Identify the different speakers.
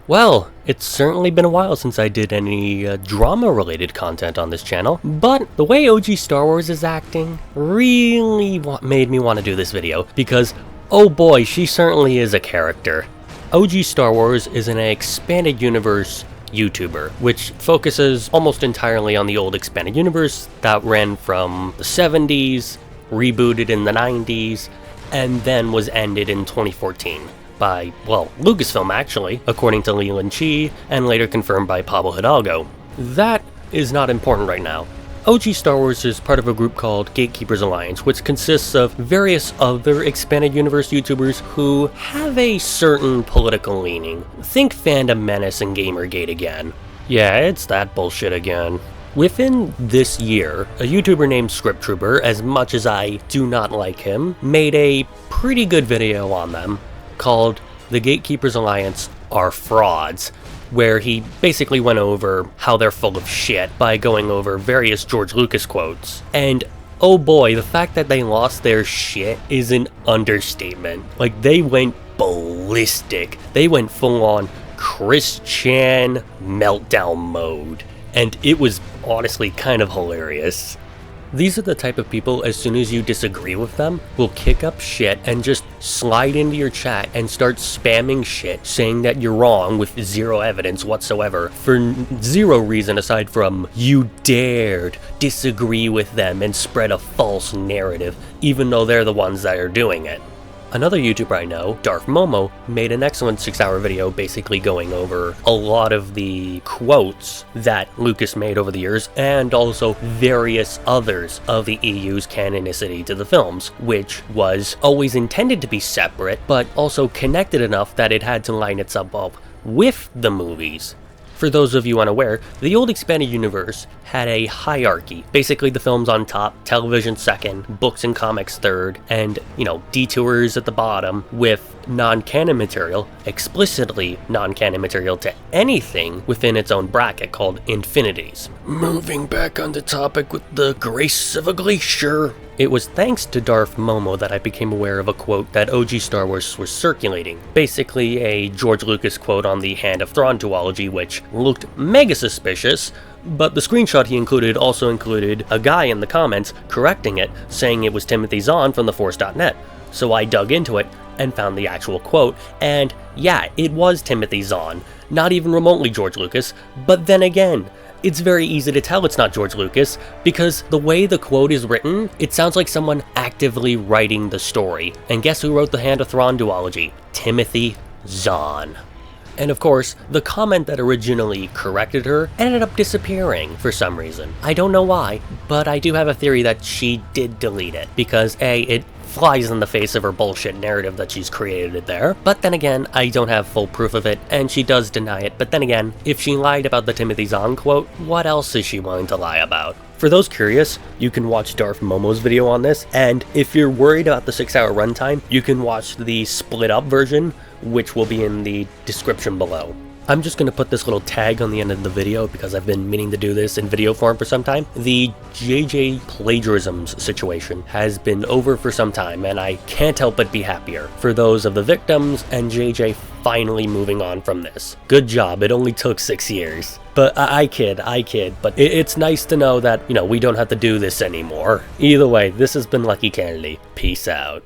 Speaker 1: Well, it's certainly been a while since I did any drama-related content on this channel, but the way OG Star Wars is acting really made me want to do this video, because oh boy, she certainly is a character. OG Star Wars is an expanded universe YouTuber, which focuses almost entirely on the old expanded universe that ran from the 70s, rebooted in the 90s, and then was ended in 2014. By, well, Lucasfilm actually, according to Leland Chee, and later confirmed by Pablo Hidalgo. That is not important right now. OG Star Wars is part of a group called GateKeepers Alliance, which consists of various other expanded universe YouTubers who have a certain political leaning. Think Fandom Menace and Gamergate again. Yeah, it's that bullshit again. Within this year, a YouTuber named Script Trooper, as much as I do not like him, made a pretty good video on them, called The Gatekeepers Alliance Are Frauds, where he basically went over how they're full of shit by going over various George Lucas quotes. And oh boy, the fact that they lost their shit is an understatement. Like, they went ballistic. They went full on Chris Chan meltdown mode. And it was honestly kind of hilarious. These are the type of people, as soon as you disagree with them, will kick up shit and just slide into your chat and start spamming shit, saying that you're wrong with zero evidence whatsoever, for zero reason aside from you dared disagree with them and spread a false narrative, even though they're the ones that are doing it. Another YouTuber I know, Darth Momo, made an excellent 6-hour video basically going over a lot of the quotes that Lucas made over the years, and also various others of the EU's canonicity to the films, which was always intended to be separate, but also connected enough that it had to line itself up with the movies. For those of you unaware, the old expanded universe had a hierarchy. Basically, the films on top, television second, books and comics third, and, detours at the bottom, with non-canon material, explicitly non-canon material to anything within its own bracket called infinities. Moving back on the topic with the grace of a glacier. It was thanks to Darth Momo that I became aware of a quote that OG Star Wars was circulating. Basically a George Lucas quote on the Hand of Thrawn duology, which looked mega suspicious, but the screenshot he included also included a guy in the comments correcting it, saying it was Timothy Zahn from theforce.net. So I dug into it and found the actual quote, and yeah, it was Timothy Zahn. Not even remotely George Lucas, but then again, it's very easy to tell it's not George Lucas, because the way the quote is written, it sounds like someone actively writing the story. And guess who wrote the Hand of Thrawn duology? Timothy Zahn. And of course, the comment that originally corrected her ended up disappearing for some reason. I don't know why, but I do have a theory that she did delete it, because A, it flies in the face of her bullshit narrative that she's created there, but then again, I don't have full proof of it, and she does deny it, but then again, if she lied about the Timothy Zahn quote, what else is she willing to lie about? For those curious, you can watch Darth Momo's video on this, and if you're worried about the 6-hour runtime, you can watch the split up version, which will be in the description below. I'm just going to put this little tag on the end of the video because I've been meaning to do this in video form for some time. The JJ plagiarisms situation has been over for some time, and I can't help but be happier for those of the victims and JJ finally moving on from this. Good job, it only took 6 years. But I kid, but it's nice to know that, we don't have to do this anymore. Either way, this has been Lucky Kennedy. Peace out.